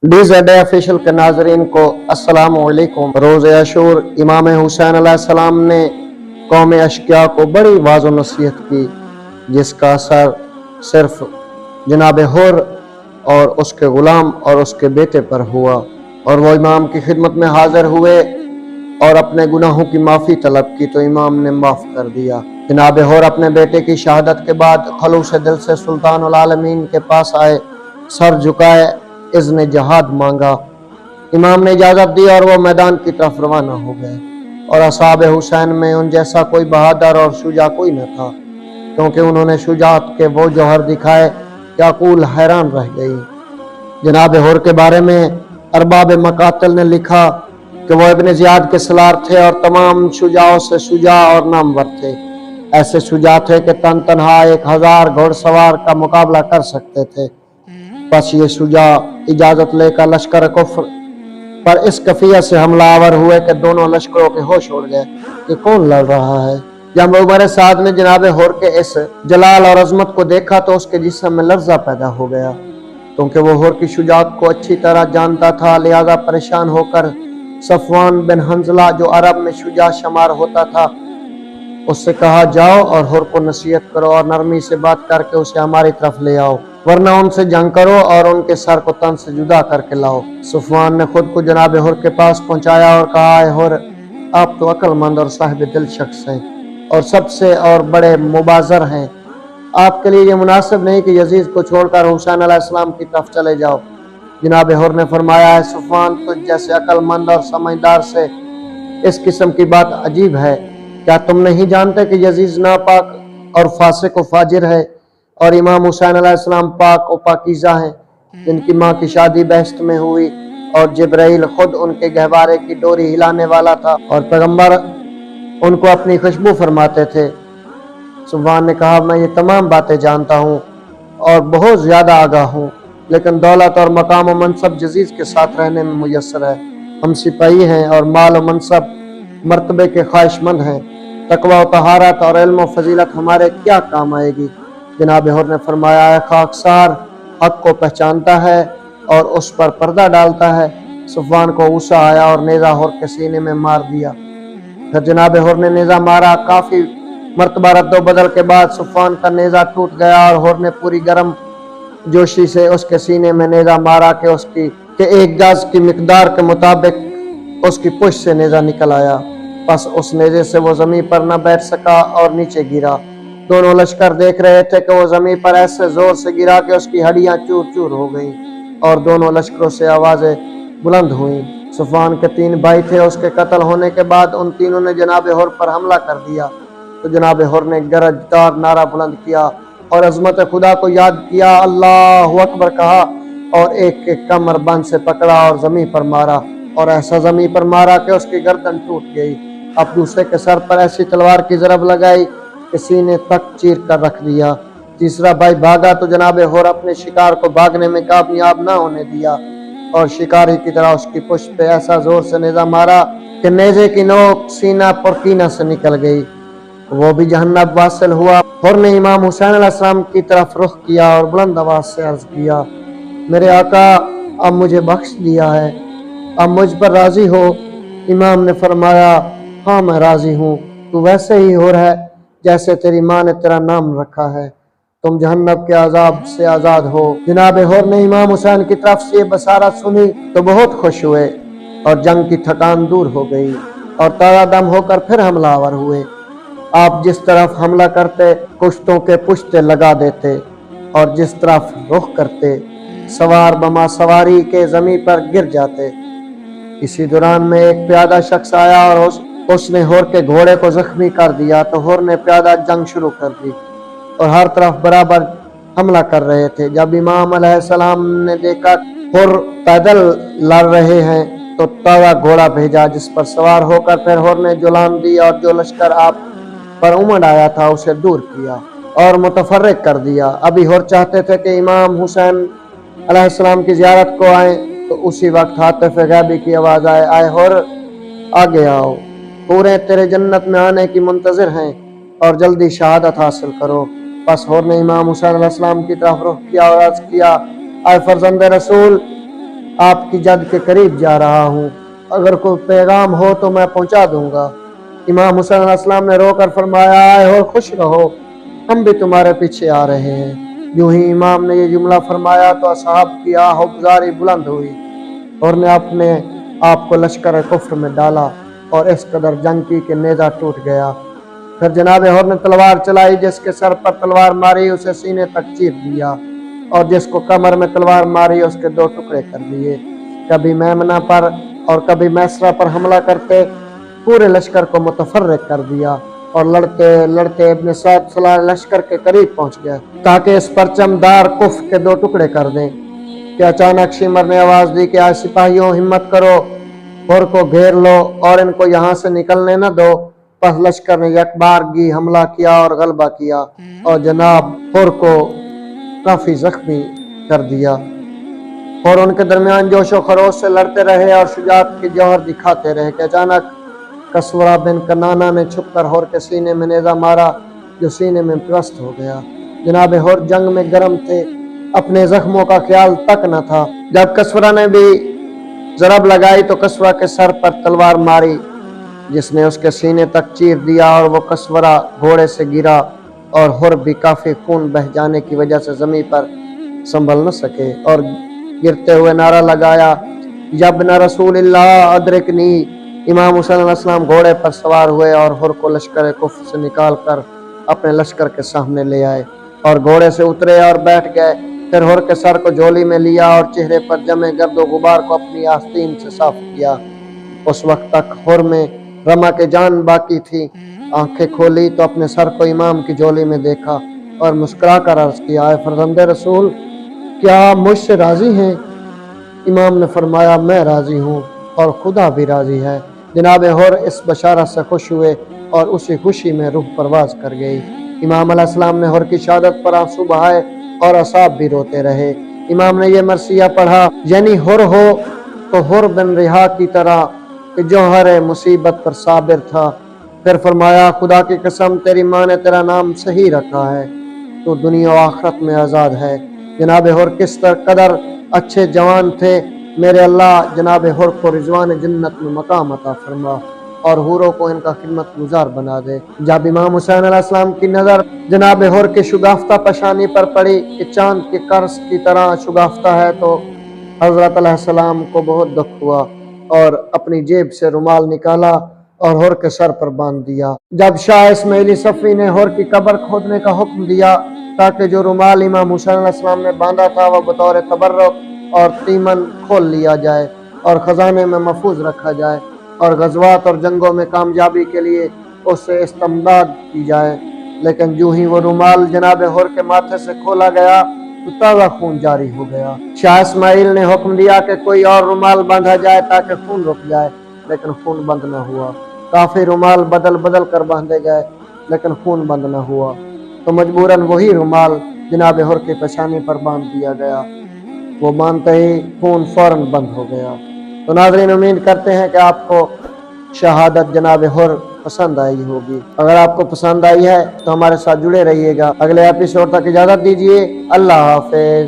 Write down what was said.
DZD official के नाजरीन को अस्सलाम वालेकुम। रोज़ अशूर इमाम हुसैन अलैहिस्सलाम ने कौम अशकिया को बड़ी वाज़ नसीहत की, जिसका असर सिर्फ जनाब हुर और उसके ग़ुलाम और उसके बेटे पर हुआ, और वो इमाम की खिदमत में हाजिर हुए और अपने गुनाहों की माफ़ी तलब की तो इमाम ने माफ़ कर दिया। जनाब हुर अपने बेटे की शहादत के बाद खलूस दिल से सुल्तानुल आलमीन के पास आए, सर झुकाए, इज़्न जहाद मांगा। इमाम ने इजाज़त दी और वो मैदान की तरफ रवाना हो गए। और असहाब हुसैन में उन जैसा कोई बहादुर और शुजा कोई न था, क्योंकि उन्होंने शुजात के वो जौहर दिखाए कि अकूल हैरान रह गई। जनाब हुर के बारे में अरबाब मकातिल ने लिखा कि वो इब्न ज़ियाद के सलार थे और तमाम शुजाओं से शुजा और नामवर थे। ऐसे शुजा थे कि तन तनहा 1000 घोड़सवार का मुकाबला कर सकते थे। बस ये शुजा इजाजत लेकर लश्कर कुफ्र पर इस कफियत से हमलावर हुए कि दोनों लश्करों के होश उड़ गए कि कौन लड़ रहा है। जब उमर साद ने जनाब हुर के इस जलाल और अजमत को देखा तो उसके जिस्म में लर्जा पैदा हो गया, क्योंकि वो हुर की शुजात को अच्छी तरह जानता था। लिहाजा परेशान होकर सफवान बिन हंजला, जो अरब में शुजा शुमार होता था, उससे कहा, जाओ और हुर को नसीहत करो और नरमी से बात करके उसे हमारी तरफ ले आओ, वरना उनसे जंग करो और उनके सर को तन से जुदा करके लाओ। सफवान ने खुद को जनाब हुर के पास पहुंचाया और कहा, हुर, आप तो अक्लमंद और साहिब दिल शख्स हैं और सबसे और बड़े मुबाजर हैं। आपके लिए ये मुनासिब नहीं कि यजीद को छोड़कर हुसैन अलैहिस्सलाम की तरफ चले जाओ। जनाब हुर ने फरमाया, है सफवान, तुझ जैसे अक्लमंद और समझदार से इस किस्म की बात अजीब है। क्या तुम नहीं जानते कि यजीद नापाक और फासिक व फाजिर है और इमाम हुसैन अलैहिस्सलाम पाक व पाकीज़ा हैं, जिनकी माँ की शादी बहश्त में हुई और जिब्राइल खुद उनके गहवारे की डोरी हिलाने वाला था और पैगंबर उनको अपनी खुशबू फरमाते थे। सुबहान ने कहा, मैं ये तमाम बातें जानता हूँ और बहुत ज़्यादा आगाह हूँ, लेकिन दौलत और मकाम व मनसब यजीद के साथ रहने में मुयस्सर है। हम सिपाही हैं और माल व मनसब मर्तबे के ख्वाहिशमंद हैं। तकवा व तहारत और इल्म व फजीलत हमारे क्या काम आएगी। जनाब हुर ने फरमाया, है खाकसार हक को पहचानता है और उस पर पर्दा डालता है। सफवान को गुस्सा आया और नेज़ा हुर के सीने में मार दिया। फिर जनाब हुर ने नेज़ा मारा। काफ़ी मरतबा रद्दो बदल के बाद सफवान का नेज़ा टूट गया और हुर ने पूरी गर्म जोशी से उसके सीने में नेज़ा मारा कि एक गज की मिकदार के मुताबिक उसकी पुष्ट से नेज़ा निकल आया। बस उस नेज़े से वो ज़मीन पर न बैठ सका और नीचे गिरा। दोनों लश्कर देख रहे थे कि वो ज़मीन पर ऐसे जोर से गिरा कि उसकी हड्डियां चूर चूर हो गईं और दोनों लश्करों से आवाज़ें बुलंद हुईं। सफवान के 3 भाई थे। उसके कत्ल होने के बाद उन तीनों ने जनाब हुर पर हमला कर दिया तो जनाब हुर ने गरजदार नारा बुलंद किया और अजमत खुदा को याद किया, अल्लाहु अकबर कहा और एक एक कमर बंद से पकड़ा और ज़मीन पर मारा, और ऐसा ज़मीन पर मारा कि उसकी गर्दन टूट गई। अब दूसरे के सर पर ऐसी तलवार की ज़रब लगाई कि सीने तक चीर कर रख दिया। तीसरा भाई भागा तो जनाब हुर अपने शिकार को भागने में कामयाब न होने दिया और शिकारी की तरह उसकी पुष्ट पे ऐसा जोर से नेज़ा मारा कि नेज़े की नोक सीना परकीना से निकल गई। वो भी जहन्नम वासिल हुआ। हुर ने इमाम हुसैन अलैहिस्सलाम की तरफ रुख किया और बुलंद आवाज से अर्ज किया, मेरे आका, अब मुझे बख्श दिया है, अब मुझ पर राजी हो। इमाम ने फरमाया, हाँ मैं राजी हूँ। तू वैसे ही हुर है जैसे तेरी माँ ने तेरा नाम रखा है। तुम जहन्नम के अजाब से आज़ाद हो। जनाब हुर ने इमाम हुसैन की तरफ से बसारत सुनी तो बहुत खुश हुए और जंग की थकान दूर हो गई और ताज़ा दम होकर फिर हमलावर हुए। आप जिस तरफ हमला करते कुश्तों के पुश्ते लगा देते और जिस तरफ रुख करते सवार बमा सवारी के ज़मीन पर गिर जाते। इसी दौरान में एक प्यादा शख्स आया और उसने हुर के घोड़े को जख्मी कर दिया तो हुर ने प्यादा जंग शुरू कर दी और हर तरफ बराबर हमला कर रहे थे। जब इमाम अलैहिस्सलाम ने देखा हुर पैदल लड़ रहे हैं तो ताज़ा घोड़ा भेजा, जिस पर सवार होकर फिर हुर ने जुलान दी और जो लश्कर आप पर उमड़ आया था उसे दूर किया और मुतफर्रिक कर दिया। अभी हुर चाहते थे कि इमाम हुसैन अलैहिस्सलाम की ज़ियारत को आए तो उसी वक्त हातिफ गैबी की आवाज़ आए, आए हुर, आगे आओ, पूरे तेरे जन्नत में आने की मुंतज़िर हैं और जल्दी शहादत हासिल करो। बस हुर ने इमाम हुसैन अलैहिस्सलाम की तरफ रुख किया और अर्ज़ किया, आए फर्जंद रसूल, آپ کی जद के करीब जा रहा हूँ, अगर कोई पैगाम हो तो मैं पहुंचा दूंगा। इमाम हुसैन अलैहिस्सलाम ने रोकर फरमाया, आए हो खुश रहो, हम भी तुम्हारे पीछे आ रहे हैं। यूं ही इमाम ने ये जुमला फरमाया तो असहाब की आह-ओ-गुज़ारी बुलंद हुई और ने अपने आप को लश्कर कुफ्र में डाला और इस कदर जंग की कि नेज़ा टूट गया। फिर जनाब हर ने तलवार चलाई, जिसके सर पर तलवार मारी उसे सीने तक चीर दिया और जिसको कमर में तलवार मारी उसके 2 टुकड़े कर दिए। कभी मैमना पर और कभी मैसरा पर हमला करते पूरे लश्कर को मुतफर्रिक कर दिया और लड़ते लड़ते इब्न सअद सलाह लश्कर के करीब पहुंच गया ताकि इस परचमदार कुफ के 2 टुकड़े कर दें कि अचानक शिमर ने आवाज दी कि आज सिपाहियों हिम्मत करो, हुर को घेर लो और इनको यहाँ से निकलने न दो। पस लश्कर ने यकबारगी हमला किया और गलबा किया और जनाब हुर को काफी जख्मी कर दिया और उनके दरमियान जोशो खरोश से लड़ते रहे और शुजात की जौहर दिखाते रहे कि अचानक कसवरा बिन कनाना ने छुपकर हुर के सीने में नेज़ा मारा जो सीने में प्रस्त हो गया। जनाब हुर जंग में गर्म थे, अपने जख्मों का ख्याल तक न था। जब कसवरा ने भी जरब लगाई तो कसवरा के सर पर तलवार मारी जिसने उसके सीने तक चीर दिया और वो कसवरा घोड़े से गिरा और हुर भी काफी खून बह जाने की वजह से जमीन पर संभल न सके और गिरते हुए नारा लगाया, यब्न रसूलिल्लाह अदरिकनी। इमाम हुसैन अलैहिस्सलाम घोड़े पर सवार हुए और हुर को लश्कर कुफ्र से निकाल कर अपने लश्कर के सामने ले आए और घोड़े से उतरे और बैठ गए। फिर हुर के सर को झोली में लिया और चेहरे पर जमे गर्दो गुबार को अपनी आस्तीन से साफ किया। उस वक्त तक हुर में रमा के जान बाकी थी। आंखें खोली तो अपने सर को इमाम की झोली में देखा और मुस्कुरा कर अर्ज किया, आए फर्जंदे रसूल, क्या आप मुझसे राजी हैं? इमाम ने फरमाया, मैं राजी हूँ और खुदा भी राजी है। जनाब हुर इस बशारत से खुश हुए और उसी खुशी में रूह परवाज कर गई। इमाम अलैहिस्सलाम ने हुर की शहादत पर आंसू बहाए और असाब भी रोते रहे। इमाम ने यह मरसिया पढ़ा, यानी हुर हो तो हुर बिन रिहा की तरह कि जो हर मुसीबत पर साबिर था। फिर फरमाया, खुदा की कसम तेरी माँ ने तेरा नाम सही रखा है, तो दुनिया और आखिरत में आज़ाद है। जनाब हुर किस कदर अच्छे जवान थे। मेरे अल्लाह जनाब हुर को रिजवान जन्नत में मकाम अता फरमा और हुरों को इनका खिदमत गुजार बना दे। जब इमाम हुसैन अलैहिस्सलाम की नज़र जनाब हुर की शुगाफ्ता पशानी पर पड़ी कि चांद के कर्स की तरह शुगाफ्ता है तो हजरत अलैहिस्सलाम को बहुत दुख हुआ और अपनी जेब से रुमाल निकाला और हुर के सर पर बांध दिया। जब शाह इस्माइली सफ़ी ने हुर की कब्र खोदने का हुक्म दिया ताकि जो रुमाल इमाम हुसैन अलैहिस्सलाम ने बांधा था वह बतौर तबर्रुक और तीमन खोल लिया जाए और खजाने में महफूज रखा जाए और गज़वात और जंगों में कामयाबी के लिए उससे इस्तेमदाद की जाए। लेकिन जो ही वो रुमाल जनाब हुर के माथे से खोला गया तो ताज़ा खून जारी हो गया। शाह इस्माइल ने हुक्म दिया कि कोई और रुमाल बांधा जाए ताकि खून रुक जाए, लेकिन खून बंद न हुआ। काफी रुमाल बदल बदल कर बांधे गए लेकिन खून बंद न हुआ, तो मजबूरन वही रुमाल जनाब हुर की पेशानी पर बांध दिया गया। वो बांधते ही खून फौरन बंद हो गया। तो नाज़रीन, उम्मीद करते हैं कि आपको शहादत जनाब हुर पसंद आई होगी। अगर आपको पसंद आई है तो हमारे साथ जुड़े रहिएगा। अगले एपिसोड तक इजाज़त दीजिए। अल्लाह हाफिज।